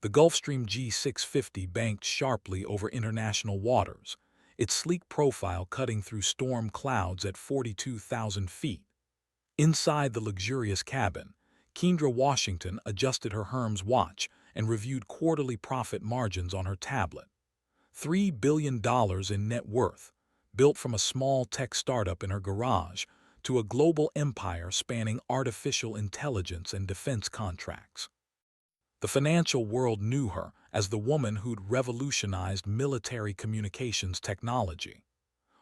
The Gulfstream G650 banked sharply over international waters, its sleek profile cutting through storm clouds at 42,000 feet. Inside the luxurious cabin, Kendra Washington adjusted her Hermes watch and reviewed quarterly profit margins on her tablet. $3 billion in net worth, built from a small tech startup in her garage to a global empire spanning artificial intelligence and defense contracts. The financial world knew her as the woman who'd revolutionized military communications technology.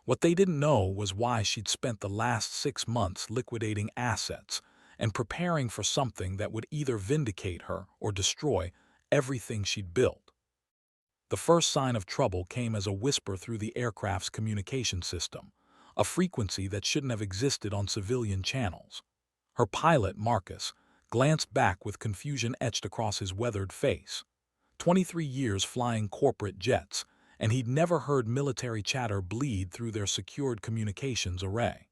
What they didn't know was why she'd spent the last 6 months liquidating assets and preparing for something that would either vindicate her or destroy everything she'd built. The first sign of trouble came as a whisper through the aircraft's communication system, a frequency that shouldn't have existed on civilian channels. Her pilot, Marcus, glanced back with confusion etched across his weathered face. 23 years flying corporate jets, and he'd never heard military chatter bleed through their secured communications array.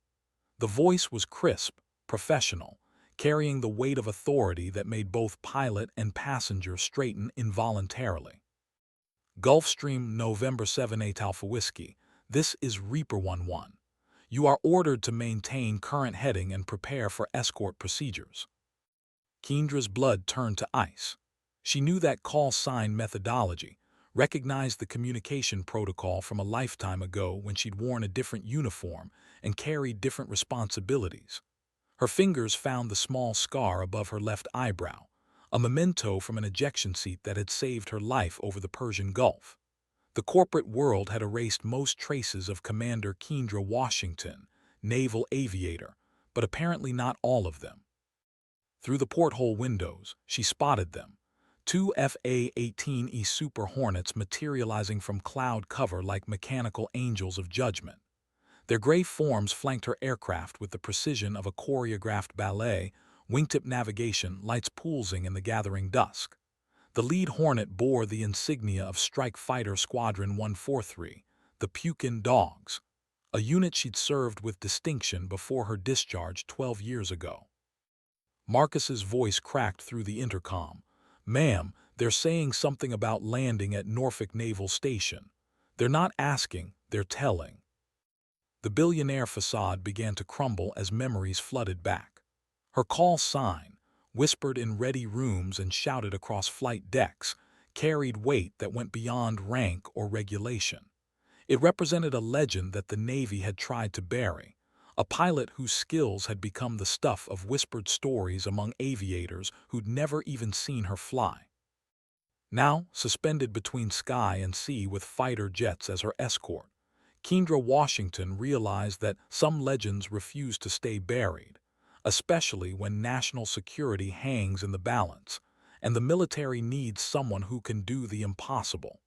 The voice was crisp, professional, carrying the weight of authority that made both pilot and passenger straighten involuntarily. Gulfstream, November 7 8 Alpha Whiskey. This is Reaper 11. You are ordered to maintain current heading and prepare for escort procedures. Kendra's blood turned to ice. She knew that call sign methodology, recognized the communication protocol from a lifetime ago when she'd worn a different uniform and carried different responsibilities. Her fingers found the small scar above her left eyebrow, a memento from an ejection seat that had saved her life over the Persian Gulf. The corporate world had erased most traces of Commander Kendra Washington, naval aviator, but apparently not all of them. Through the porthole windows, she spotted them, two FA-18E Super Hornets materializing from cloud cover like mechanical angels of judgment. Their gray forms flanked her aircraft with the precision of a choreographed ballet, wingtip navigation, lights pulsing in the gathering dusk. The lead Hornet bore the insignia of Strike Fighter Squadron 143, the Pukin Dogs, a unit she'd served with distinction before her discharge 12 years ago. Marcus's voice cracked through the intercom. "Ma'am, they're saying something about landing at Norfolk Naval Station. They're not asking, they're telling." The Billionaire facade began to crumble as memories flooded back. Her call sign, whispered in ready rooms and shouted across flight decks, carried weight that went beyond rank or regulation. It represented a legend that the Navy had tried to bury, a pilot whose skills had become the stuff of whispered stories among aviators who'd never even seen her fly. Now, suspended between sky and sea with fighter jets as her escort, Kendra Washington realized that some legends refuse to stay buried, especially when national security hangs in the balance, and the military needs someone who can do the impossible.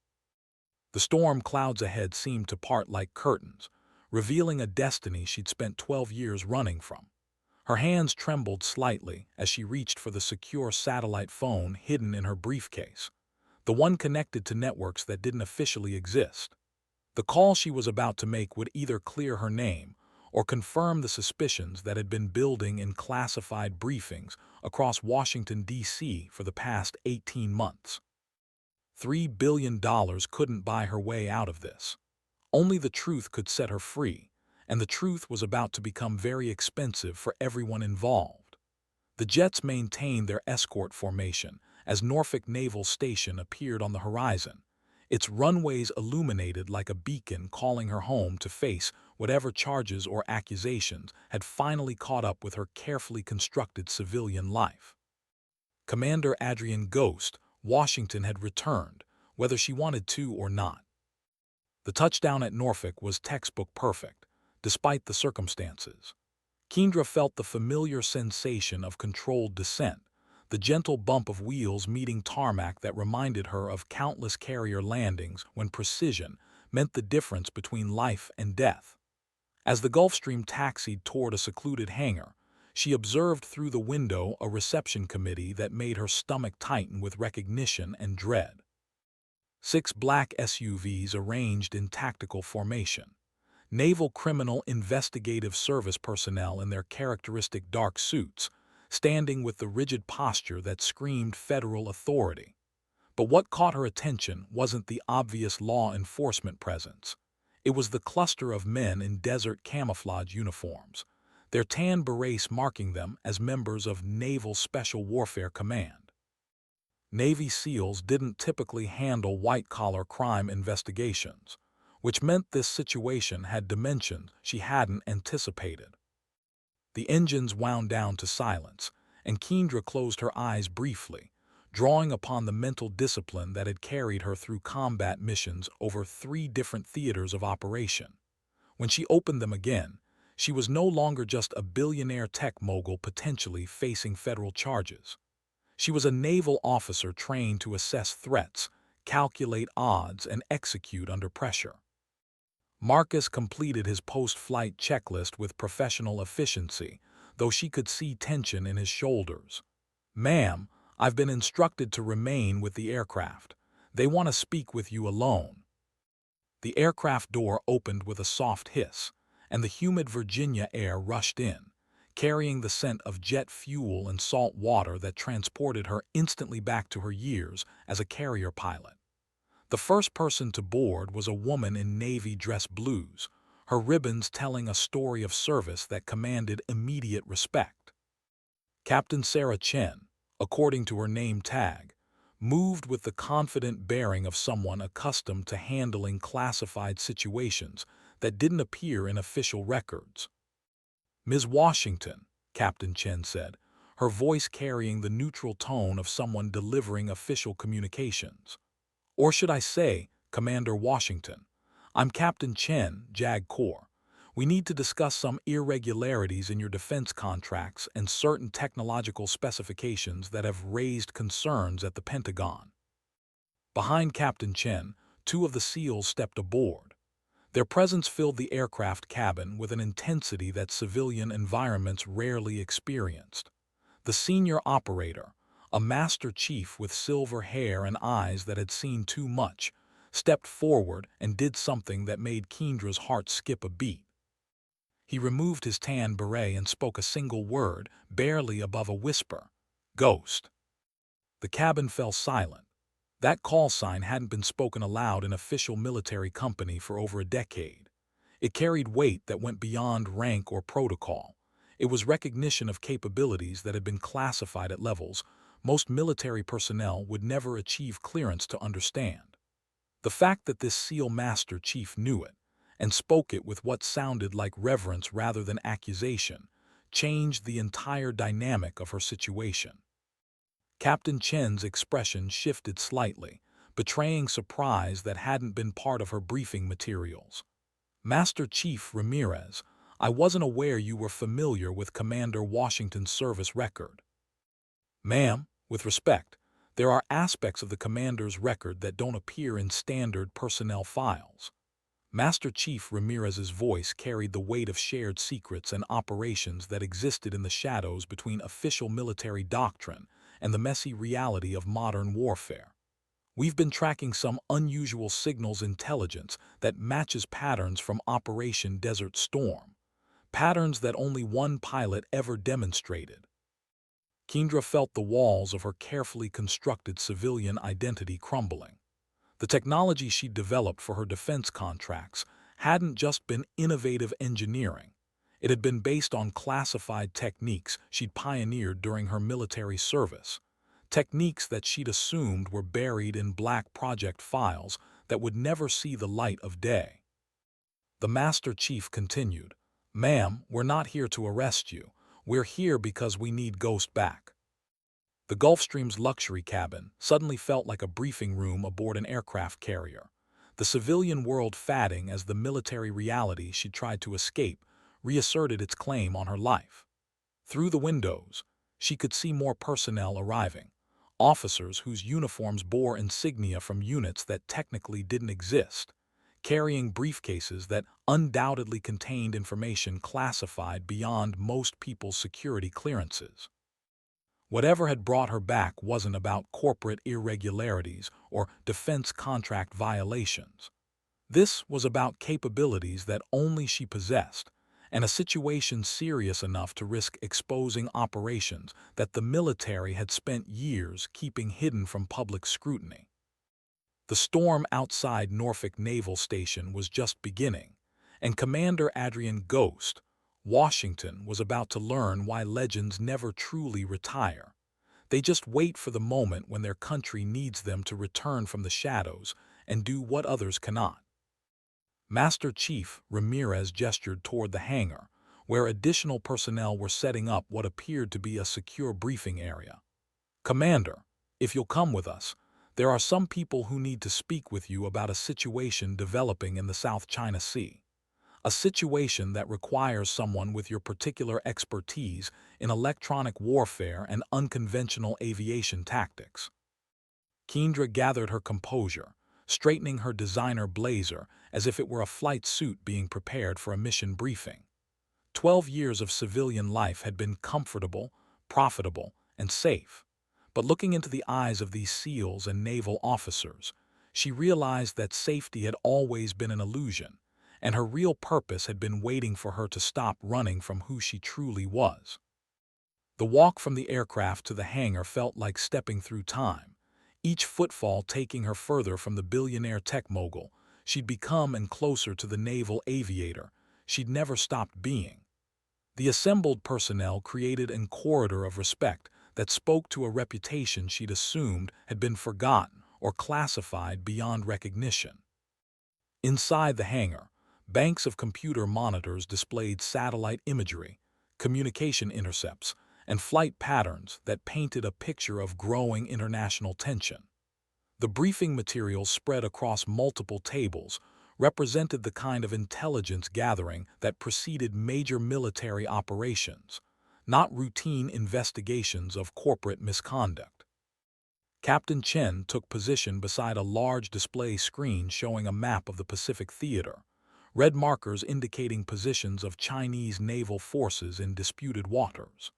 The storm clouds ahead seemed to part like curtains, revealing a destiny she'd spent 12 years running from. Her hands trembled slightly as she reached for the secure satellite phone hidden in her briefcase, the one connected to networks that didn't officially exist. The call she was about to make would either clear her name or confirm the suspicions that had been building in classified briefings across Washington, D.C. for the past 18 months. $3 billion couldn't buy her way out of this. Only the truth could set her free, and the truth was about to become very expensive for everyone involved. The jets maintained their escort formation as Norfolk Naval Station appeared on the horizon, its runways illuminated like a beacon calling her home to face whatever charges or accusations had finally caught up with her carefully constructed civilian life. Commander Adrian Ghost, Washington had returned, whether she wanted to or not. The touchdown at Norfolk was textbook perfect, despite the circumstances. Kendra felt the familiar sensation of controlled descent, the gentle bump of wheels meeting tarmac that reminded her of countless carrier landings when precision meant the difference between life and death. As the Gulfstream taxied toward a secluded hangar, she observed through the window a reception committee that made her stomach tighten with recognition and dread. 6 black SUVs arranged in tactical formation. Naval Criminal Investigative Service personnel in their characteristic dark suits, standing with the rigid posture that screamed federal authority. But what caught her attention wasn't the obvious law enforcement presence. It was the cluster of men in desert camouflage uniforms, their tan berets marking them as members of Naval Special Warfare Command. Navy SEALs didn't typically handle white-collar crime investigations, which meant this situation had dimensions she hadn't anticipated. The engines wound down to silence, and Kendra closed her eyes briefly, drawing upon the mental discipline that had carried her through combat missions over 3 different theaters of operation. When she opened them again, she was no longer just a billionaire tech mogul potentially facing federal charges. She was a naval officer trained to assess threats, calculate odds, and execute under pressure. Marcus completed his post-flight checklist with professional efficiency, though she could see tension in his shoulders. "Ma'am, I've been instructed to remain with the aircraft. They want to speak with you alone." The aircraft door opened with a soft hiss, and the humid Virginia air rushed in, carrying the scent of jet fuel and salt water that transported her instantly back to her years as a carrier pilot. The first person to board was a woman in navy dress blues, her ribbons telling a story of service that commanded immediate respect. Captain Sarah Chen, according to her name tag, moved with the confident bearing of someone accustomed to handling classified situations that didn't appear in official records. "Ms. Washington," Captain Chen said, her voice carrying the neutral tone of someone delivering official communications. "Or should I say, Commander Washington, I'm Captain Chen, JAG Corps. We need to discuss some irregularities in your defense contracts and certain technological specifications that have raised concerns at the Pentagon." Behind Captain Chen, 2 of the SEALs stepped aboard. Their presence filled the aircraft cabin with an intensity that civilian environments rarely experienced. The senior operator, a master chief with silver hair and eyes that had seen too much, stepped forward and did something that made Kendra's heart skip a beat. He removed his tan beret and spoke a single word, barely above a whisper: "Ghost." The cabin fell silent. That call sign hadn't been spoken aloud in official military company for over a decade. It carried weight that went beyond rank or protocol. It was recognition of capabilities that had been classified at levels most military personnel would never achieve clearance to understand. The fact that this SEAL Master Chief knew it, and spoke it with what sounded like reverence rather than accusation, changed the entire dynamic of her situation. Captain Chen's expression shifted slightly, betraying surprise that hadn't been part of her briefing materials. "Master Chief Ramirez, I wasn't aware you were familiar with Commander Washington's service record." "Ma'am, with respect, there are aspects of the commander's record that don't appear in standard personnel files." Master Chief Ramirez's voice carried the weight of shared secrets and operations that existed in the shadows between official military doctrine and the messy reality of modern warfare. "We've been tracking some unusual signals intelligence that matches patterns from Operation Desert Storm, patterns that only one pilot ever demonstrated." Kendra felt the walls of her carefully constructed civilian identity crumbling. The technology she'd developed for her defense contracts hadn't just been innovative engineering. It had been based on classified techniques she'd pioneered during her military service, techniques that she'd assumed were buried in black project files that would never see the light of day. The Master Chief continued, "Ma'am, we're not here to arrest you. We're here because we need Ghost back." The Gulfstream's luxury cabin suddenly felt like a briefing room aboard an aircraft carrier, the civilian world fading as the military reality she'd tried to escape reasserted its claim on her life. Through the windows, she could see more personnel arriving, officers whose uniforms bore insignia from units that technically didn't exist, carrying briefcases that undoubtedly contained information classified beyond most people's security clearances. Whatever had brought her back wasn't about corporate irregularities or defense contract violations. This was about capabilities that only she possessed, and a situation serious enough to risk exposing operations that the military had spent years keeping hidden from public scrutiny. The storm outside Norfolk Naval Station was just beginning, and Commander Adrian Ghost, Washington, was about to learn why legends never truly retire. They just wait for the moment when their country needs them to return from the shadows and do what others cannot. Master Chief Ramirez gestured toward the hangar, where additional personnel were setting up what appeared to be a secure briefing area. "Commander, if you'll come with us, there are some people who need to speak with you about a situation developing in the South China Sea. A situation that requires someone with your particular expertise in electronic warfare and unconventional aviation tactics." Kendra gathered her composure, straightening her designer blazer as if it were a flight suit being prepared for a mission briefing. 12 years of civilian life had been comfortable, profitable, and safe. But looking into the eyes of these SEALs and naval officers, she realized that safety had always been an illusion, and her real purpose had been waiting for her to stop running from who she truly was. The walk from the aircraft to the hangar felt like stepping through time, each footfall taking her further from the billionaire tech mogul she'd become and closer to the naval aviator she'd never stopped being. The assembled personnel created a corridor of respect that spoke to a reputation she'd assumed had been forgotten or classified beyond recognition. Inside the hangar, banks of computer monitors displayed satellite imagery, communication intercepts, and flight patterns that painted a picture of growing international tension. The briefing materials spread across multiple tables represented the kind of intelligence gathering that preceded major military operations, not routine investigations of corporate misconduct. Captain Chen took position beside a large display screen showing a map of the Pacific Theater, red markers indicating positions of Chinese naval forces in disputed waters.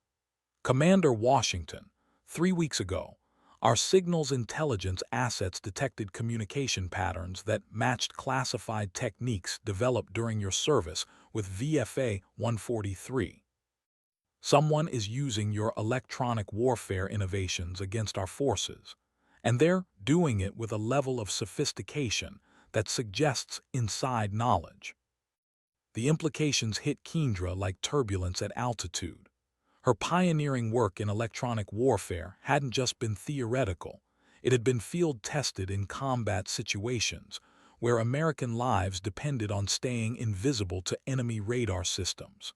"Commander Washington, 3 weeks ago, our signals intelligence assets detected communication patterns that matched classified techniques developed during your service with VFA 143. Someone is using your electronic warfare innovations against our forces, and they're doing it with a level of sophistication that suggests inside knowledge." The implications hit Kendra like turbulence at altitude. Her pioneering work in electronic warfare hadn't just been theoretical, it had been field-tested in combat situations where American lives depended on staying invisible to enemy radar systems.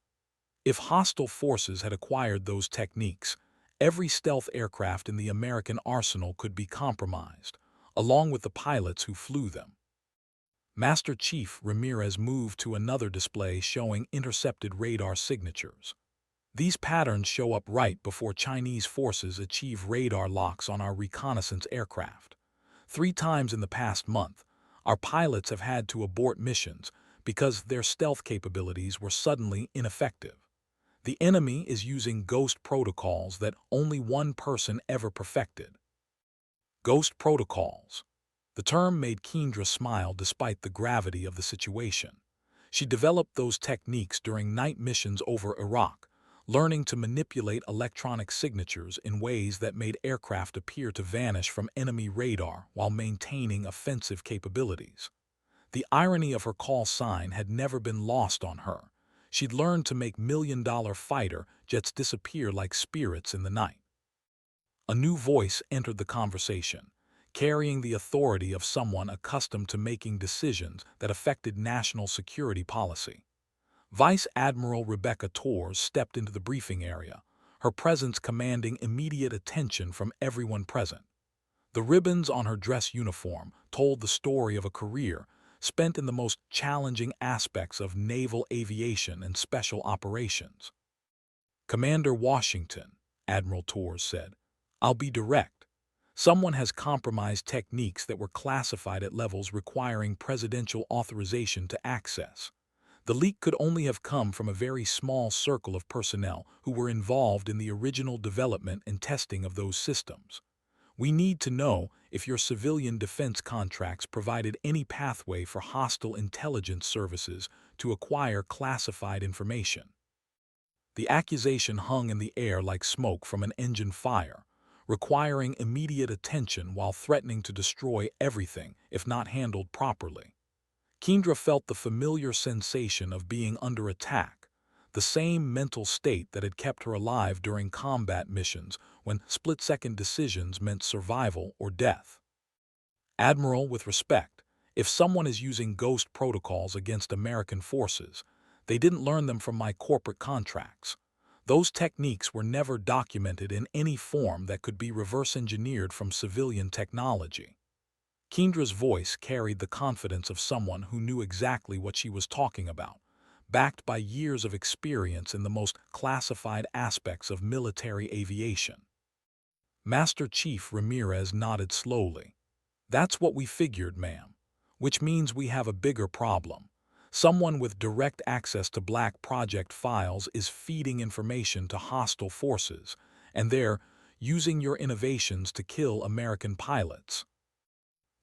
If hostile forces had acquired those techniques, every stealth aircraft in the American arsenal could be compromised, along with the pilots who flew them. Master Chief Ramirez moved to another display showing intercepted radar signatures. These patterns show up right before Chinese forces achieve radar locks on our reconnaissance aircraft. 3 times in the past month, our pilots have had to abort missions because their stealth capabilities were suddenly ineffective. The enemy is using ghost protocols that only one person ever perfected. Ghost protocols. The term made Kendra smile despite the gravity of the situation. She developed those techniques during night missions over Iraq, learning to manipulate electronic signatures in ways that made aircraft appear to vanish from enemy radar while maintaining offensive capabilities. The irony of her call sign had never been lost on her. She'd learned to make million-dollar fighter jets disappear like spirits in the night. A new voice entered the conversation, carrying the authority of someone accustomed to making decisions that affected national security policy. Vice Admiral Rebecca Torres stepped into the briefing area, her presence commanding immediate attention from everyone present. The ribbons on her dress uniform told the story of a career spent in the most challenging aspects of naval aviation and special operations. "Commander Washington," Admiral Torres said, "I'll be direct. Someone has compromised techniques that were classified at levels requiring presidential authorization to access. The leak could only have come from a very small circle of personnel who were involved in the original development and testing of those systems. We need to know if your civilian defense contracts provided any pathway for hostile intelligence services to acquire classified information." The accusation hung in the air like smoke from an engine fire, requiring immediate attention while threatening to destroy everything if not handled properly. Kendra felt the familiar sensation of being under attack, the same mental state that had kept her alive during combat missions when split-second decisions meant survival or death. Admiral, with respect, if someone is using ghost protocols against American forces, they didn't learn them from my corporate contracts. Those techniques were never documented in any form that could be reverse-engineered from civilian technology. Kendra's voice carried the confidence of someone who knew exactly what she was talking about, backed by years of experience in the most classified aspects of military aviation. Master Chief Ramirez nodded slowly. That's what we figured, ma'am. Which means we have a bigger problem. Someone with direct access to Black Project files is feeding information to hostile forces, and they're using your innovations to kill American pilots.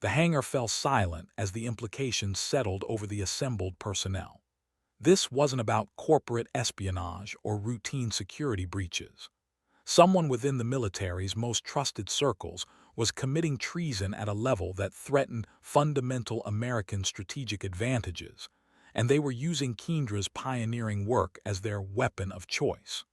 The hangar fell silent as the implications settled over the assembled personnel. This wasn't about corporate espionage or routine security breaches. Someone within the military's most trusted circles was committing treason at a level that threatened fundamental American strategic advantages, and they were using Kendra's pioneering work as their weapon of choice.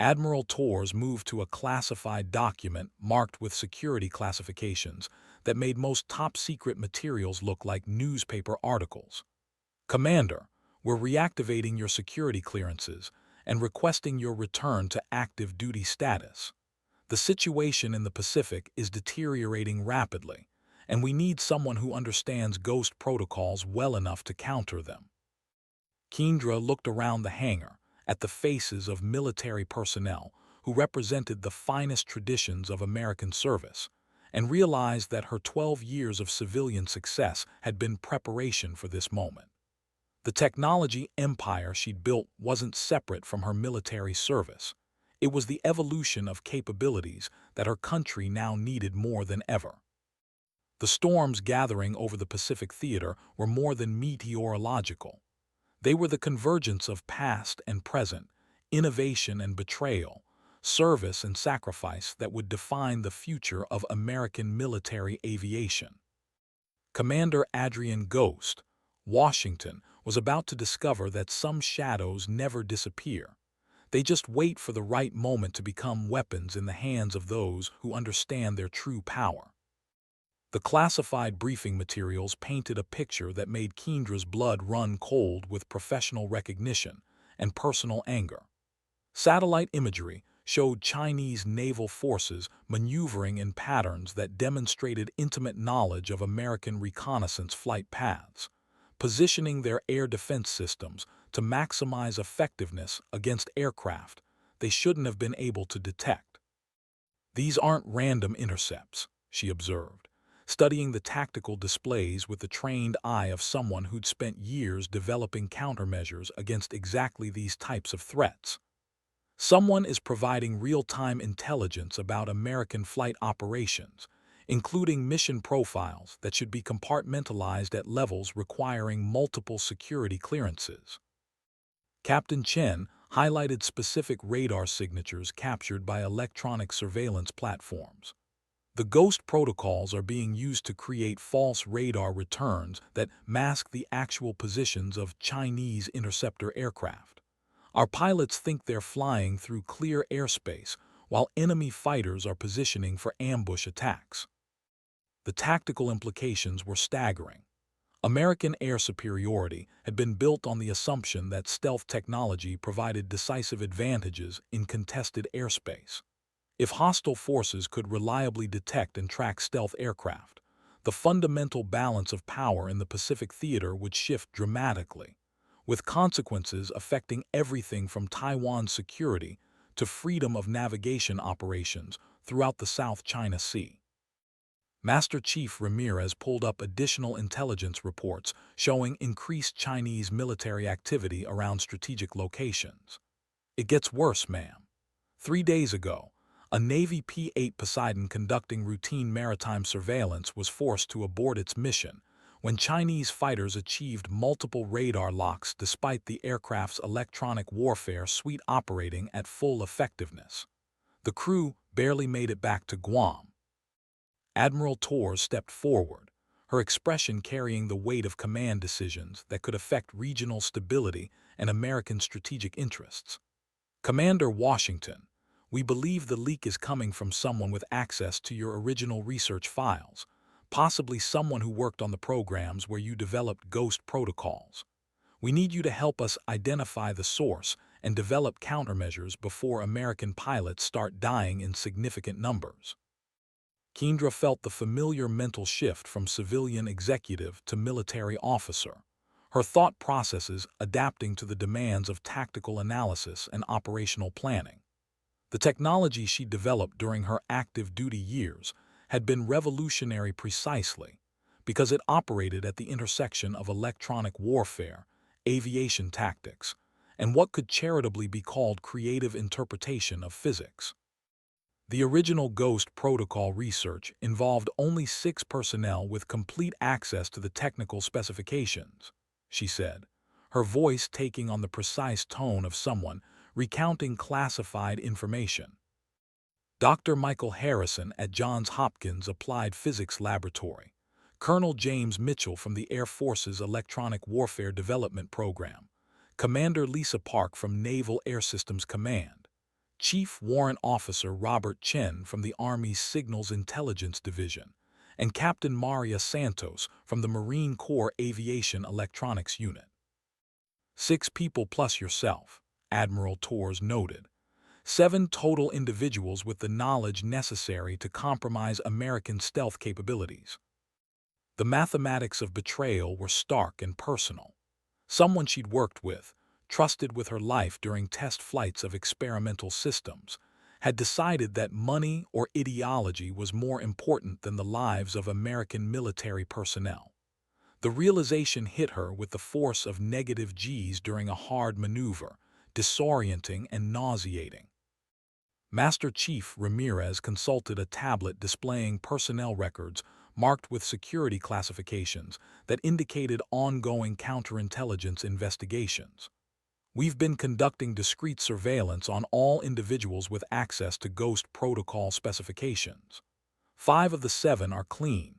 Admiral Torres moved to a classified document marked with security classifications that made most top-secret materials look like newspaper articles. Commander, we're reactivating your security clearances and requesting your return to active duty status. The situation in the Pacific is deteriorating rapidly, and we need someone who understands ghost protocols well enough to counter them. Kendra looked around the hangar at the faces of military personnel who represented the finest traditions of American service, and realized that her 12 years of civilian success had been preparation for this moment. The technology empire she'd built wasn't separate from her military service. It was the evolution of capabilities that her country now needed more than ever. The storms gathering over the Pacific theater were more than meteorological. They were the convergence of past and present, innovation and betrayal, service and sacrifice that would define the future of American military aviation. Commander Adrian Ghost, Washington, was about to discover that some shadows never disappear. They just wait for the right moment to become weapons in the hands of those who understand their true power. The classified briefing materials painted a picture that made Kendra's blood run cold with professional recognition and personal anger. Satellite imagery showed Chinese naval forces maneuvering in patterns that demonstrated intimate knowledge of American reconnaissance flight paths, positioning their air defense systems to maximize effectiveness against aircraft they shouldn't have been able to detect. These aren't random intercepts, she observed, studying the tactical displays with the trained eye of someone who'd spent years developing countermeasures against exactly these types of threats. Someone is providing real-time intelligence about American flight operations, including mission profiles that should be compartmentalized at levels requiring multiple security clearances. Captain Chen highlighted specific radar signatures captured by electronic surveillance platforms. The ghost protocols are being used to create false radar returns that mask the actual positions of Chinese interceptor aircraft. Our pilots think they're flying through clear airspace, while enemy fighters are positioning for ambush attacks. The tactical implications were staggering. American air superiority had been built on the assumption that stealth technology provided decisive advantages in contested airspace. If hostile forces could reliably detect and track stealth aircraft, the fundamental balance of power in the Pacific theater would shift dramatically, with consequences affecting everything from Taiwan's security to freedom of navigation operations throughout the South China Sea. Master Chief Ramirez pulled up additional intelligence reports showing increased Chinese military activity around strategic locations. It gets worse, ma'am. 3 days ago, a Navy P-8 Poseidon conducting routine maritime surveillance was forced to abort its mission when Chinese fighters achieved multiple radar locks despite the aircraft's electronic warfare suite operating at full effectiveness. The crew barely made it back to Guam. Admiral Torres stepped forward, her expression carrying the weight of command decisions that could affect regional stability and American strategic interests. Commander Washington, we believe the leak is coming from someone with access to your original research files, possibly someone who worked on the programs where you developed ghost protocols. We need you to help us identify the source and develop countermeasures before American pilots start dying in significant numbers. Kendra felt the familiar mental shift from civilian executive to military officer, her thought processes adapting to the demands of tactical analysis and operational planning. The technology she developed during her active duty years had been revolutionary precisely because it operated at the intersection of electronic warfare, aviation tactics, and what could charitably be called creative interpretation of physics. The original Ghost protocol research involved only 6 personnel with complete access to the technical specifications, she said, her voice taking on the precise tone of someone recounting classified information. Dr. Michael Harrison at Johns Hopkins Applied Physics Laboratory, Colonel James Mitchell from the Air Force's Electronic Warfare Development Program, Commander Lisa Park from Naval Air Systems Command, Chief Warrant Officer Robert Chen from the Army's Signals Intelligence Division, and Captain Maria Santos from the Marine Corps Aviation Electronics Unit. 6 people plus yourself, Admiral Torres noted. 7 total individuals with the knowledge necessary to compromise American stealth capabilities. The mathematics of betrayal were stark and personal. Someone she'd worked with, trusted with her life during test flights of experimental systems, had decided that money or ideology was more important than the lives of American military personnel. The realization hit her with the force of negative G's during a hard maneuver, disorienting and nauseating. Master Chief Ramirez consulted a tablet displaying personnel records marked with security classifications that indicated ongoing counterintelligence investigations. We've been conducting discreet surveillance on all individuals with access to Ghost protocol specifications. 5 of the 7 are clean.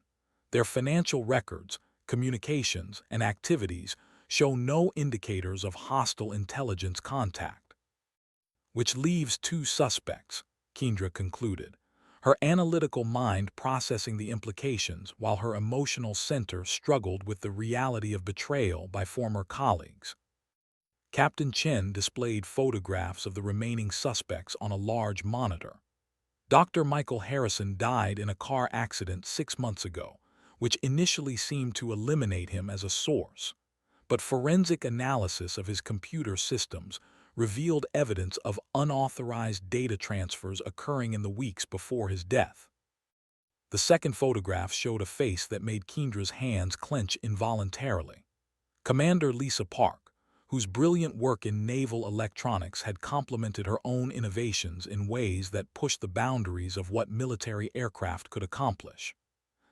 Their financial records, communications, and activities show no indicators of hostile intelligence contact. Which leaves 2 suspects, Kendra concluded, her analytical mind processing the implications while her emotional center struggled with the reality of betrayal by former colleagues. Captain Chen displayed photographs of the remaining suspects on a large monitor. Dr. Michael Harrison died in a car accident 6 months ago, which initially seemed to eliminate him as a source. But forensic analysis of his computer systems revealed evidence of unauthorized data transfers occurring in the weeks before his death. The second photograph showed a face that made Kendra's hands clench involuntarily. Commander Lisa Park, whose brilliant work in naval electronics had complemented her own innovations in ways that pushed the boundaries of what military aircraft could accomplish.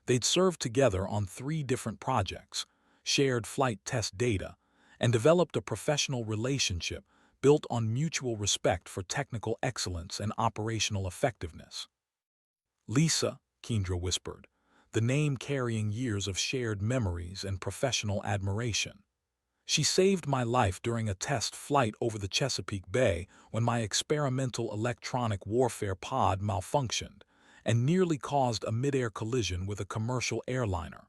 They'd served together on 3 different projects, shared flight test data, and developed a professional relationship built on mutual respect for technical excellence and operational effectiveness. Lisa, Kendra whispered, the name carrying years of shared memories and professional admiration. She saved my life during a test flight over the Chesapeake Bay when my experimental electronic warfare pod malfunctioned and nearly caused a mid-air collision with a commercial airliner.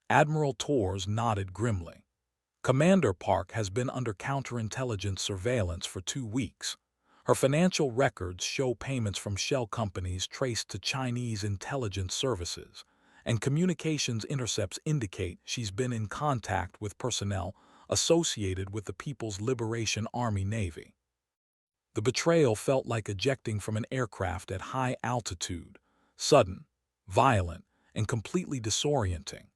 Admiral Torres nodded grimly. Commander Park has been under counterintelligence surveillance for 2 weeks. Her financial records show payments from shell companies traced to Chinese intelligence services, and communications intercepts indicate she's been in contact with personnel associated with the People's Liberation Army Navy. The betrayal felt like ejecting from an aircraft at high altitude, sudden, violent, and completely disorienting.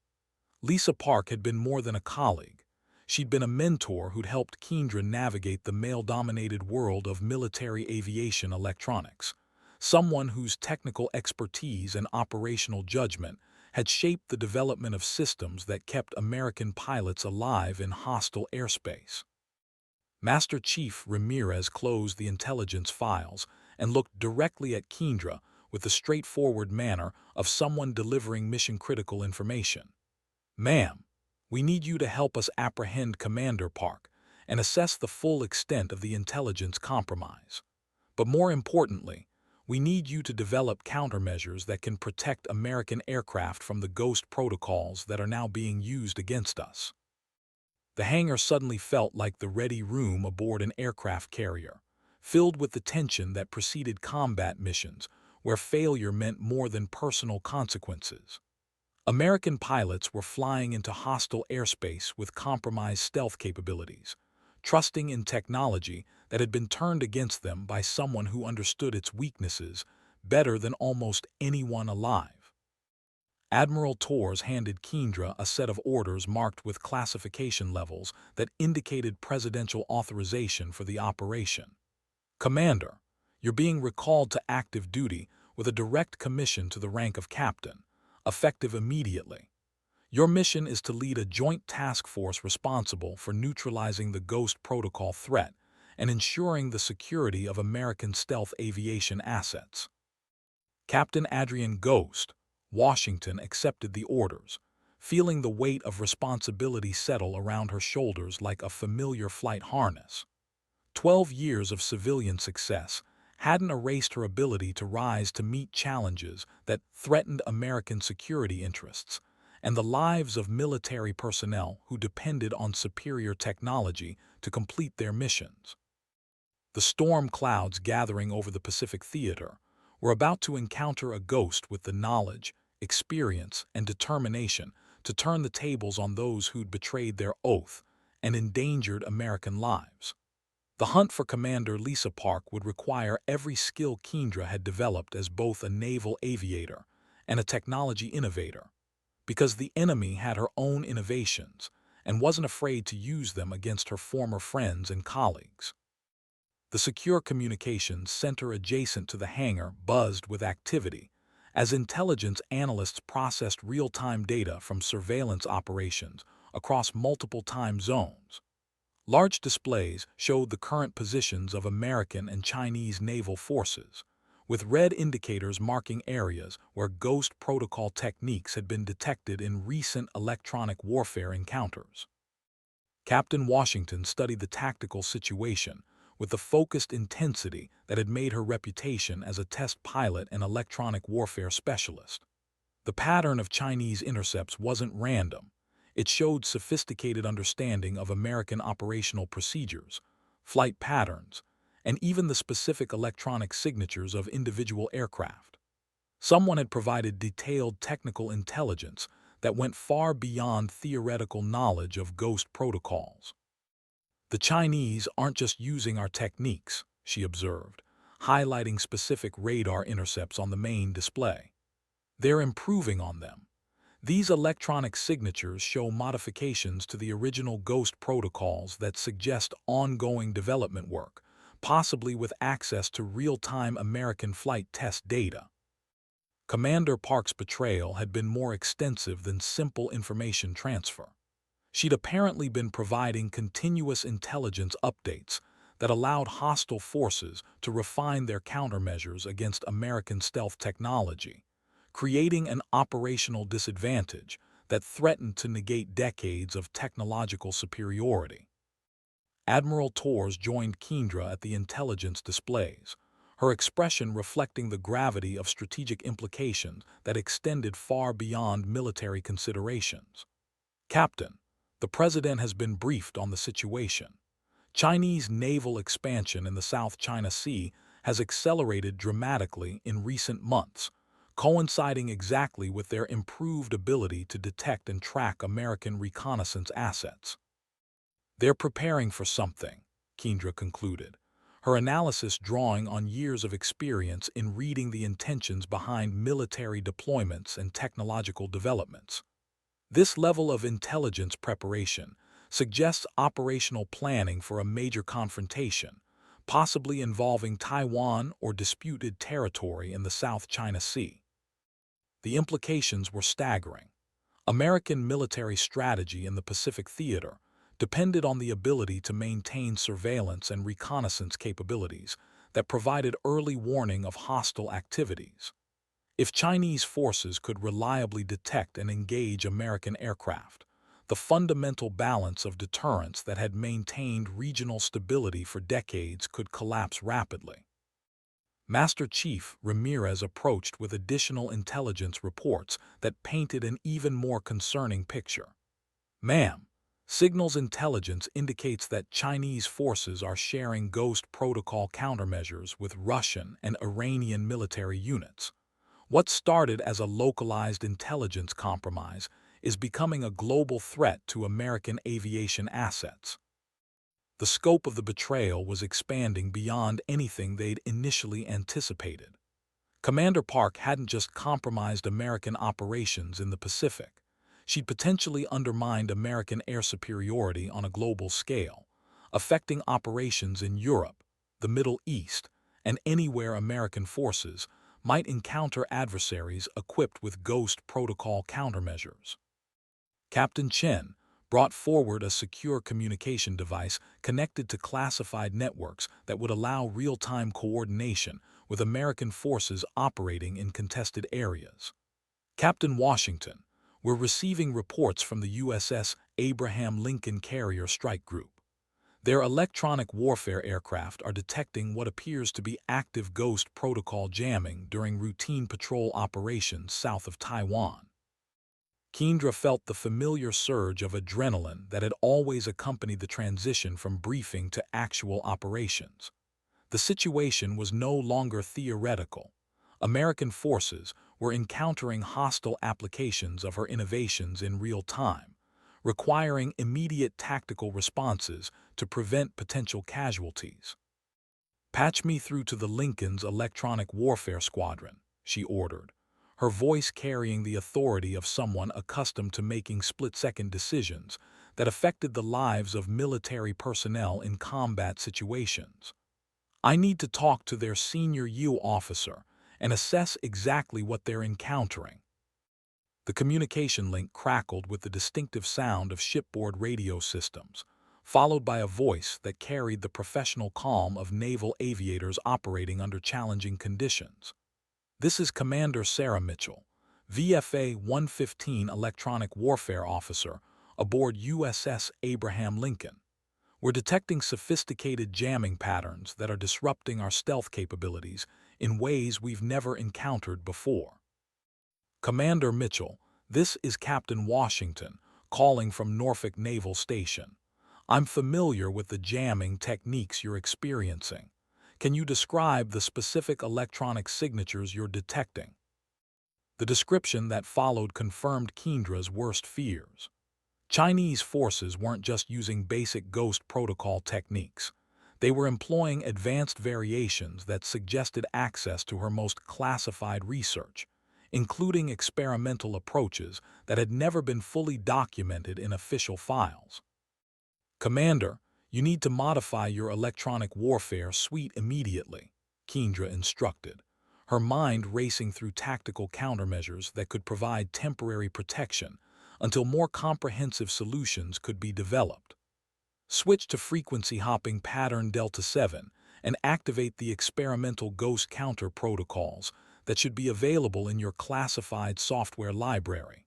Lisa Park had been more than a colleague. She'd been a mentor who'd helped Kendra navigate the male-dominated world of military aviation electronics, someone whose technical expertise and operational judgment had shaped the development of systems that kept American pilots alive in hostile airspace. Master Chief Ramirez closed the intelligence files and looked directly at Kendra with the straightforward manner of someone delivering mission-critical information. "Ma'am, we need you to help us apprehend Commander Park and assess the full extent of the intelligence compromise. But more importantly, we need you to develop countermeasures that can protect American aircraft from the ghost protocols that are now being used against us." The hangar suddenly felt like the ready room aboard an aircraft carrier, filled with the tension that preceded combat missions, where failure meant more than personal consequences. American pilots were flying into hostile airspace with compromised stealth capabilities, trusting in technology that had been turned against them by someone who understood its weaknesses better than almost anyone alive. Admiral Torres handed Kendra a set of orders marked with classification levels that indicated presidential authorization for the operation. "Commander, you're being recalled to active duty with a direct commission to the rank of captain, effective immediately. Your mission is to lead a joint task force responsible for neutralizing the Ghost Protocol threat and ensuring the security of American stealth aviation assets." Captain Adrian Ghost, Washington, accepted the orders, feeling the weight of responsibility settle around her shoulders like a familiar flight harness. 12 years of civilian success hadn't erased her ability to rise to meet challenges that threatened American security interests and the lives of military personnel who depended on superior technology to complete their missions. The storm clouds gathering over the Pacific Theater were about to encounter a ghost with the knowledge, experience, and determination to turn the tables on those who'd betrayed their oath and endangered American lives. The hunt for Commander Lisa Park would require every skill Kendra had developed as both a naval aviator and a technology innovator, because the enemy had her own innovations and wasn't afraid to use them against her former friends and colleagues. The secure communications center adjacent to the hangar buzzed with activity as intelligence analysts processed real-time data from surveillance operations across multiple time zones. Large displays showed the current positions of American and Chinese naval forces, with red indicators marking areas where Ghost Protocol techniques had been detected in recent electronic warfare encounters. Captain Washington studied the tactical situation with the focused intensity that had made her reputation as a test pilot and electronic warfare specialist. The pattern of Chinese intercepts wasn't random. It showed sophisticated understanding of American operational procedures, flight patterns, and even the specific electronic signatures of individual aircraft. Someone had provided detailed technical intelligence that went far beyond theoretical knowledge of ghost protocols. "The Chinese aren't just using our techniques," she observed, highlighting specific radar intercepts on the main display. "They're improving on them. These electronic signatures show modifications to the original Ghost protocols that suggest ongoing development work, possibly with access to real-time American flight test data." Commander Park's betrayal had been more extensive than simple information transfer. She'd apparently been providing continuous intelligence updates that allowed hostile forces to refine their countermeasures against American stealth technology, creating an operational disadvantage that threatened to negate decades of technological superiority. Admiral Torres joined Kendra at the intelligence displays, her expression reflecting the gravity of strategic implications that extended far beyond military considerations. "Captain, the President has been briefed on the situation. Chinese naval expansion in the South China Sea has accelerated dramatically in recent months, coinciding exactly with their improved ability to detect and track American reconnaissance assets. They're preparing for something," Kendra concluded, her analysis drawing on years of experience in reading the intentions behind military deployments and technological developments. This level of intelligence preparation suggests operational planning for a major confrontation, possibly involving Taiwan or disputed territory in the South China Sea. The implications were staggering. American military strategy in the Pacific Theater depended on the ability to maintain surveillance and reconnaissance capabilities that provided early warning of hostile activities. If Chinese forces could reliably detect and engage American aircraft, the fundamental balance of deterrence that had maintained regional stability for decades could collapse rapidly. Master Chief Ramirez approached with additional intelligence reports that painted an even more concerning picture. Ma'am, signals intelligence indicates that Chinese forces are sharing Ghost Protocol countermeasures with Russian and Iranian military units. What started as a localized intelligence compromise is becoming a global threat to American aviation assets. The scope of the betrayal was expanding beyond anything they'd initially anticipated. Commander Park hadn't just compromised American operations in the Pacific. She'd potentially undermined American air superiority on a global scale, affecting operations in Europe, the Middle East, and anywhere American forces might encounter adversaries equipped with Ghost Protocol countermeasures. Captain Chen brought forward a secure communication device connected to classified networks that would allow real-time coordination with American forces operating in contested areas. Captain Washington, we're receiving reports from the USS Abraham Lincoln Carrier Strike Group. Their electronic warfare aircraft are detecting what appears to be active Ghost Protocol jamming during routine patrol operations south of Taiwan. Kendra felt the familiar surge of adrenaline that had always accompanied the transition from briefing to actual operations. The situation was no longer theoretical. American forces were encountering hostile applications of her innovations in real time, requiring immediate tactical responses to prevent potential casualties. "Patch me through to the Lincoln's electronic warfare squadron," she ordered, her voice carrying the authority of someone accustomed to making split-second decisions that affected the lives of military personnel in combat situations. "I need to talk to their senior U officer and assess exactly what they're encountering." The communication link crackled with the distinctive sound of shipboard radio systems, followed by a voice that carried the professional calm of naval aviators operating under challenging conditions. "This is Commander Sarah Mitchell, VFA 115 Electronic Warfare Officer aboard USS Abraham Lincoln. We're detecting sophisticated jamming patterns that are disrupting our stealth capabilities in ways we've never encountered before." "Commander Mitchell, this is Captain Washington, calling from Norfolk Naval Station. I'm familiar with the jamming techniques you're experiencing. Can you describe the specific electronic signatures you're detecting?" The description that followed confirmed Kendra's worst fears. Chinese forces weren't just using basic Ghost Protocol techniques. They were employing advanced variations that suggested access to her most classified research, including experimental approaches that had never been fully documented in official files. "Commander, you need to modify your electronic warfare suite immediately," Kendra instructed, her mind racing through tactical countermeasures that could provide temporary protection until more comprehensive solutions could be developed. "Switch to frequency hopping pattern Delta 7 and activate the experimental ghost counter protocols that should be available in your classified software library."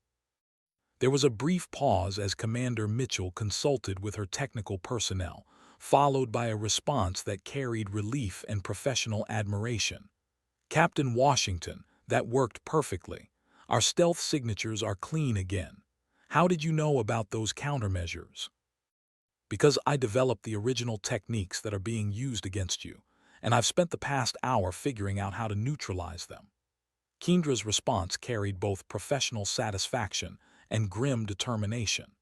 There was a brief pause as Commander Mitchell consulted with her technical personnel, followed by a response that carried relief and professional admiration. "Captain Washington, that worked perfectly. Our stealth signatures are clean again. How did you know about those countermeasures?" "Because I developed the original techniques that are being used against you, and I've spent the past hour figuring out how to neutralize them." Kendra's response carried both professional satisfaction and grim determination.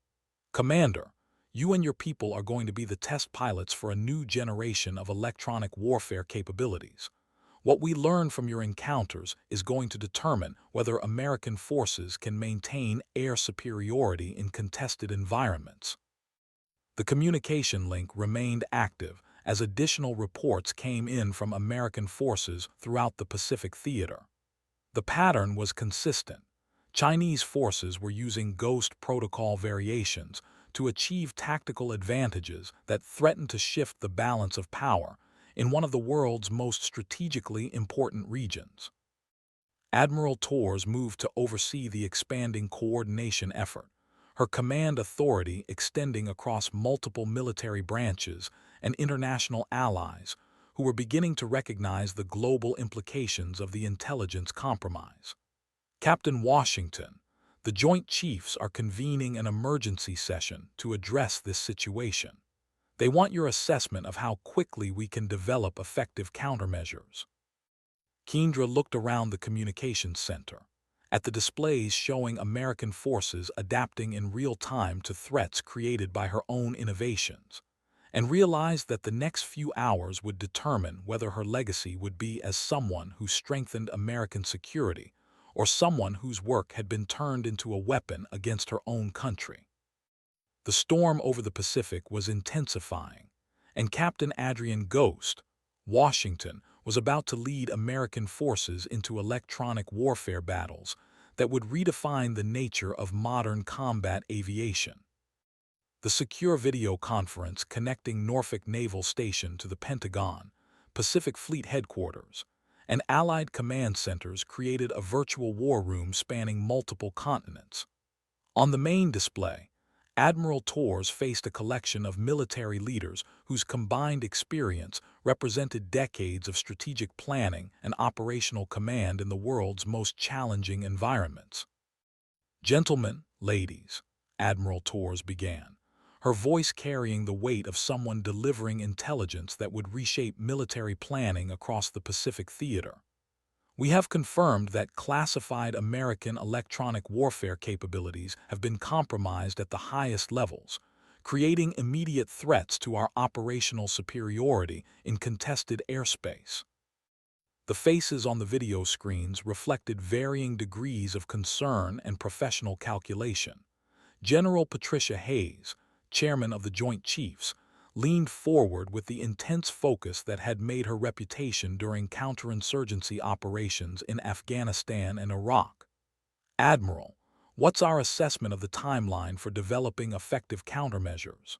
"Commander, you and your people are going to be the test pilots for a new generation of electronic warfare capabilities. What we learn from your encounters is going to determine whether American forces can maintain air superiority in contested environments." The communication link remained active as additional reports came in from American forces throughout the Pacific theater. The pattern was consistent. Chinese forces were using Ghost Protocol variations to achieve tactical advantages that threatened to shift the balance of power in one of the world's most strategically important regions. Admiral Torres moved to oversee the expanding coordination effort, her command authority extending across multiple military branches and international allies who were beginning to recognize the global implications of the intelligence compromise. Captain Washington, the Joint Chiefs are convening an emergency session to address this situation. They want your assessment of how quickly we can develop effective countermeasures. Kendra looked around the communications center, at the displays showing American forces adapting in real time to threats created by her own innovations, and realized that the next few hours would determine whether her legacy would be as someone who strengthened American security or someone whose work had been turned into a weapon against her own country. The storm over the Pacific was intensifying, and Captain Adrian Ghost, Washington, was about to lead American forces into electronic warfare battles that would redefine the nature of modern combat aviation. The secure video conference connecting Norfolk Naval Station to the Pentagon, Pacific Fleet Headquarters, and Allied command centers created a virtual war room spanning multiple continents. On the main display, Admiral Torres faced a collection of military leaders whose combined experience represented decades of strategic planning and operational command in the world's most challenging environments. "Gentlemen, ladies," Admiral Torres began, her voice carrying the weight of someone delivering intelligence that would reshape military planning across the Pacific theater. "We have confirmed that classified American electronic warfare capabilities have been compromised at the highest levels, creating immediate threats to our operational superiority in contested airspace." The faces on the video screens reflected varying degrees of concern and professional calculation. General Patricia Hayes, chairman of the Joint Chiefs, leaned forward with the intense focus that had made her reputation during counterinsurgency operations in Afghanistan and Iraq. "Admiral, what's our assessment of the timeline for developing effective countermeasures?"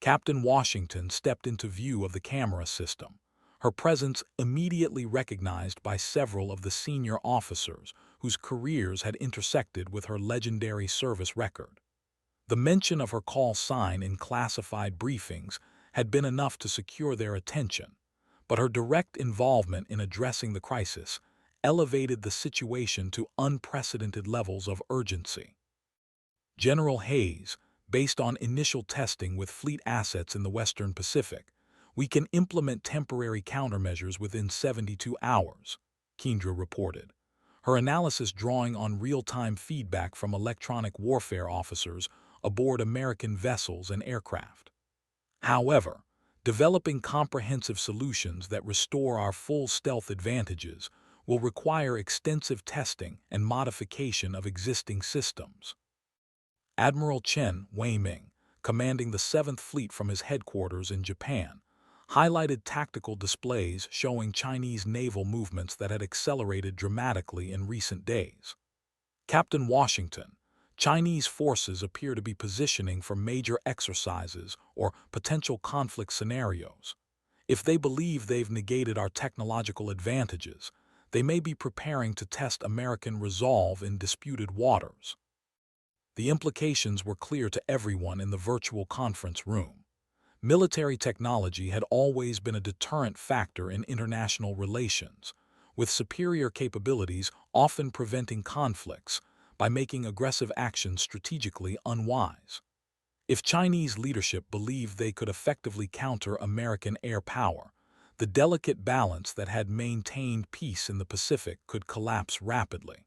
Captain Washington stepped into view of the camera system, her presence immediately recognized by several of the senior officers whose careers had intersected with her legendary service record. The mention of her call sign in classified briefings had been enough to secure their attention, but her direct involvement in addressing the crisis elevated the situation to unprecedented levels of urgency. General Hayes, based on initial testing with fleet assets in the Western Pacific, we can implement temporary countermeasures within 72 hours, Kendra reported, her analysis drawing on real-time feedback from electronic warfare officers aboard American vessels and aircraft. However, developing comprehensive solutions that restore our full stealth advantages will require extensive testing and modification of existing systems. Admiral Chen Weiming, commanding the 7th Fleet from his headquarters in Japan, highlighted tactical displays showing Chinese naval movements that had accelerated dramatically in recent days. "Captain Washington, Chinese forces appear to be positioning for major exercises or potential conflict scenarios. If they believe they've negated our technological advantages, they may be preparing to test American resolve in disputed waters." The implications were clear to everyone in the virtual conference room. Military technology had always been a deterrent factor in international relations, with superior capabilities often preventing conflicts by making aggressive actions strategically unwise. If Chinese leadership believed they could effectively counter American air power, the delicate balance that had maintained peace in the Pacific could collapse rapidly.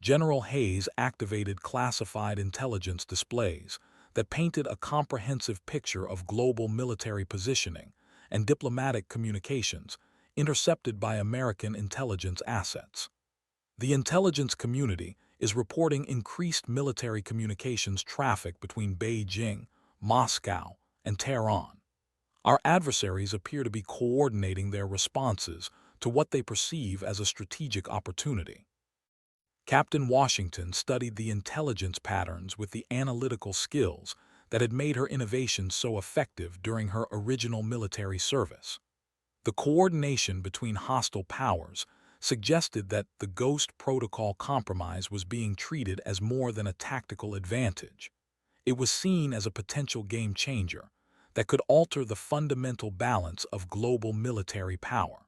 General Hayes activated classified intelligence displays that painted a comprehensive picture of global military positioning and diplomatic communications intercepted by American intelligence assets. The intelligence community is reporting increased military communications traffic between Beijing, Moscow, and Tehran. Our adversaries appear to be coordinating their responses to what they perceive as a strategic opportunity. Captain Washington studied the intelligence patterns with the analytical skills that had made her innovations so effective during her original military service. The coordination between hostile powers suggested that the Ghost Protocol compromise was being treated as more than a tactical advantage. It was seen as a potential game changer that could alter the fundamental balance of global military power.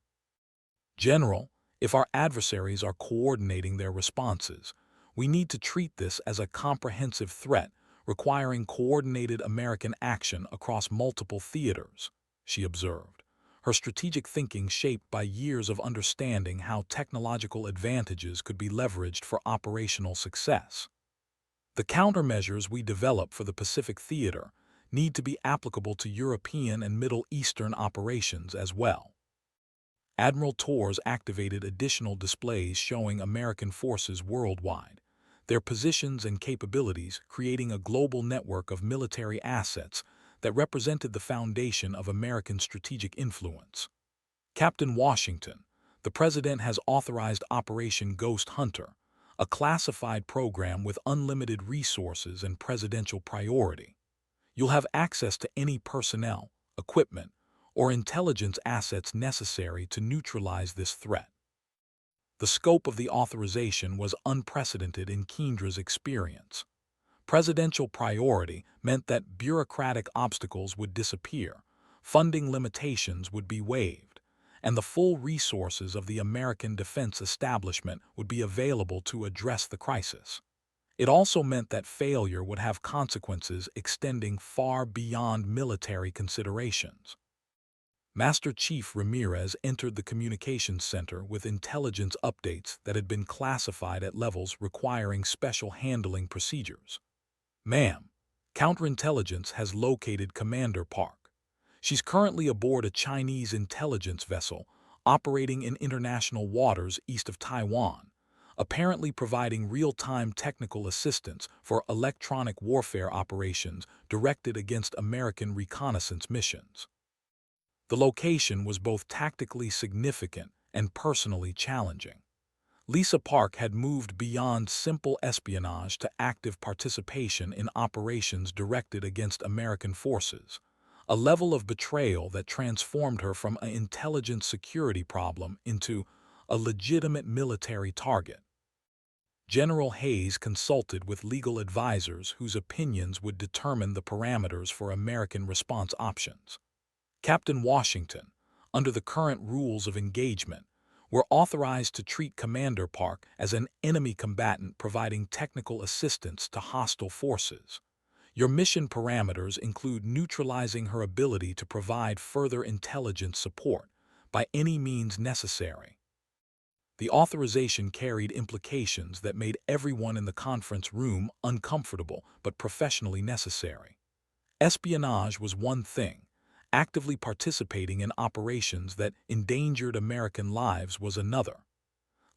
General, if our adversaries are coordinating their responses, we need to treat this as a comprehensive threat requiring coordinated American action across multiple theaters, she observed, her strategic thinking shaped by years of understanding how technological advantages could be leveraged for operational success. The countermeasures we develop for the Pacific Theater need to be applicable to European and Middle Eastern operations as well. Admiral Tours activated additional displays showing American forces worldwide, their positions and capabilities creating a global network of military assets that represented the foundation of American strategic influence. Captain Washington, the President has authorized Operation Ghost Hunter, a classified program with unlimited resources and presidential priority. You'll have access to any personnel, equipment, or intelligence assets necessary to neutralize this threat. The scope of the authorization was unprecedented in Kendra's experience. Presidential priority meant that bureaucratic obstacles would disappear, funding limitations would be waived, and the full resources of the American defense establishment would be available to address the crisis. It also meant that failure would have consequences extending far beyond military considerations. Master Chief Ramirez entered the communications center with intelligence updates that had been classified at levels requiring special handling procedures. Ma'am, counterintelligence has located Commander Park. She's currently aboard a Chinese intelligence vessel operating in international waters east of Taiwan, apparently providing real-time technical assistance for electronic warfare operations directed against American reconnaissance missions. The location was both tactically significant and personally challenging. Lisa Park had moved beyond simple espionage to active participation in operations directed against American forces, a level of betrayal that transformed her from an intelligence security problem into a legitimate military target. General Hayes consulted with legal advisors whose opinions would determine the parameters for American response options. Captain Washington, under the current rules of engagement, were authorized to treat Commander Park as an enemy combatant providing technical assistance to hostile forces. Your mission parameters include neutralizing her ability to provide further intelligence support by any means necessary. The authorization carried implications that made everyone in the conference room uncomfortable but professionally necessary. Espionage was one thing. Actively participating in operations that endangered American lives was another.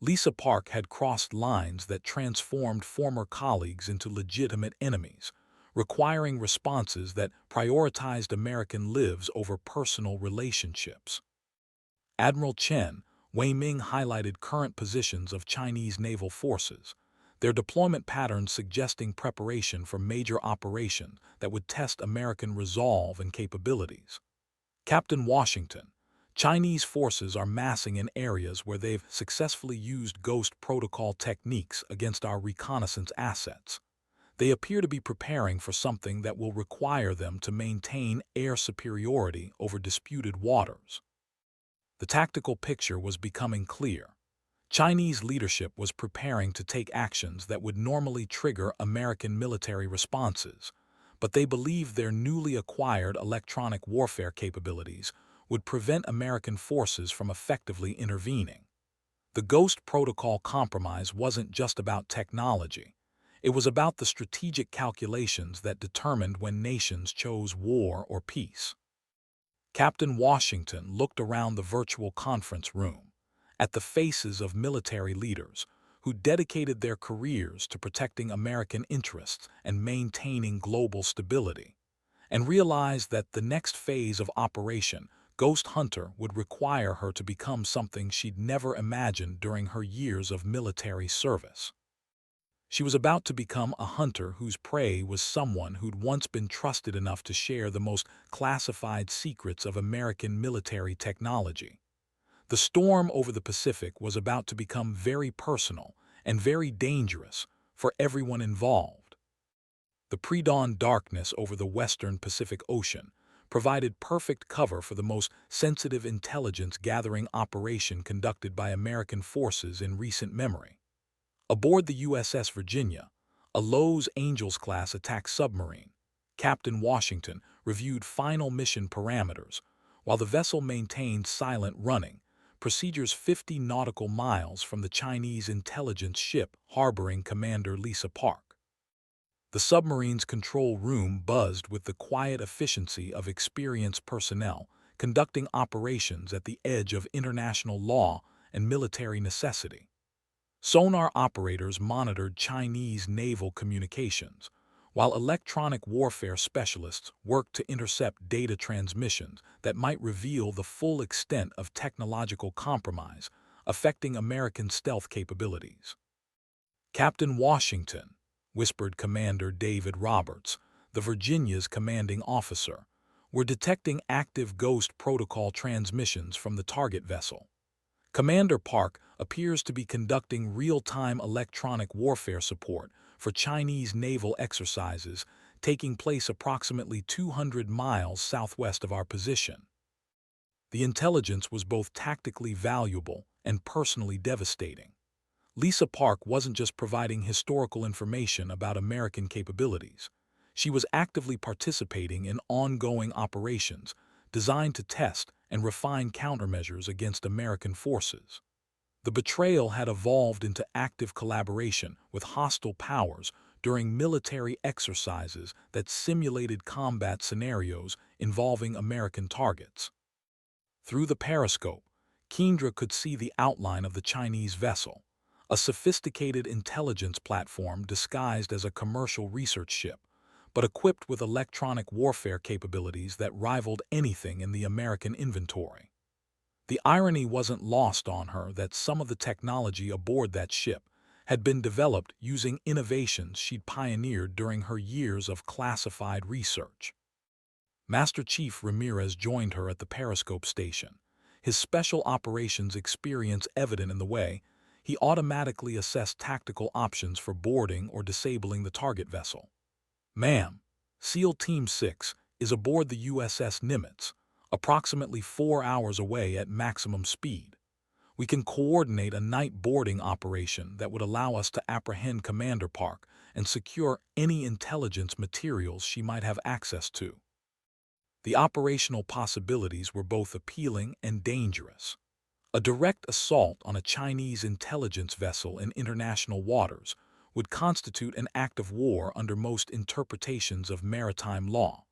Lisa Park had crossed lines that transformed former colleagues into legitimate enemies, requiring responses that prioritized American lives over personal relationships. Admiral Chen Wei-Ming highlighted current positions of Chinese naval forces, their deployment patterns suggesting preparation for major operations that would test American resolve and capabilities. Captain Washington, Chinese forces are massing in areas where they've successfully used Ghost Protocol techniques against our reconnaissance assets. They appear to be preparing for something that will require them to maintain air superiority over disputed waters. The tactical picture was becoming clear. Chinese leadership was preparing to take actions that would normally trigger American military responses, but they believed their newly acquired electronic warfare capabilities would prevent American forces from effectively intervening. The Ghost Protocol compromise wasn't just about technology. It was about the strategic calculations that determined when nations chose war or peace. Captain Washington looked around the virtual conference room, at the faces of military leaders who dedicated their careers to protecting American interests and maintaining global stability, and realized that the next phase of Operation Ghost Hunter would require her to become something she'd never imagined during her years of military service. She was about to become a hunter whose prey was someone who'd once been trusted enough to share the most classified secrets of American military technology. The storm over the Pacific was about to become very personal and very dangerous for everyone involved. The pre-dawn darkness over the western Pacific Ocean provided perfect cover for the most sensitive intelligence-gathering operation conducted by American forces in recent memory. Aboard the USS Virginia, a Lowe's Angels-class attack submarine, Captain Washington reviewed final mission parameters, while the vessel maintained silent running, procedures 50 nautical miles from the Chinese intelligence ship harboring Commander Lisa Park. The submarine's control room buzzed with the quiet efficiency of experienced personnel conducting operations at the edge of international law and military necessity. Sonar operators monitored Chinese naval communications, while electronic warfare specialists worked to intercept data transmissions that might reveal the full extent of technological compromise affecting American stealth capabilities. "Captain Washington," whispered Commander David Roberts, the Virginia's commanding officer, "we're detecting active Ghost Protocol transmissions from the target vessel. Commander Park appears to be conducting real-time electronic warfare support for Chinese naval exercises taking place approximately 200 miles southwest of our position." The intelligence was both tactically valuable and personally devastating. Lisa Park wasn't just providing historical information about American capabilities. She was actively participating in ongoing operations designed to test and refine countermeasures against American forces. The betrayal had evolved into active collaboration with hostile powers during military exercises that simulated combat scenarios involving American targets. Through the periscope, Kendra could see the outline of the Chinese vessel, a sophisticated intelligence platform disguised as a commercial research ship, but equipped with electronic warfare capabilities that rivaled anything in the American inventory. The irony wasn't lost on her that some of the technology aboard that ship had been developed using innovations she'd pioneered during her years of classified research. Master Chief Ramirez joined her at the periscope station, his special operations experience evident in the way he automatically assessed tactical options for boarding or disabling the target vessel. "Ma'am, SEAL Team 6 is aboard the USS Nimitz, approximately 4 hours away at maximum speed. We can coordinate a night boarding operation that would allow us to apprehend Commander Park and secure any intelligence materials she might have access to." The operational possibilities were both appealing and dangerous. A direct assault on a Chinese intelligence vessel in international waters would constitute an act of war under most interpretations of maritime law.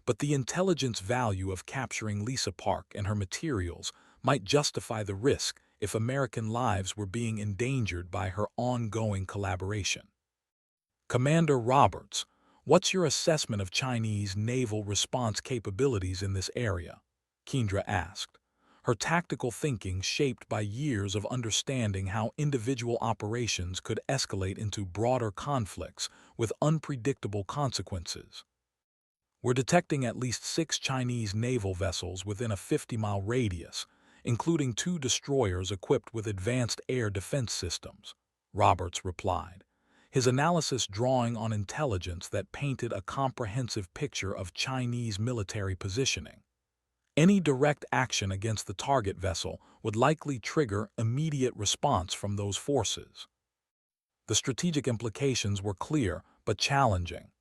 But the intelligence value of capturing Lisa Park and her materials might justify the risk if American lives were being endangered by her ongoing collaboration. "Commander Roberts, what's your assessment of Chinese naval response capabilities in this area?" Kendra asked, her tactical thinking shaped by years of understanding how individual operations could escalate into broader conflicts with unpredictable consequences. "We're detecting at least 6 Chinese naval vessels within a 50-mile radius, including 2 destroyers equipped with advanced air defense systems," Roberts replied, his analysis drawing on intelligence that painted a comprehensive picture of Chinese military positioning. Any direct action against the target vessel would likely trigger immediate response from those forces. The strategic implications were clear but challenging.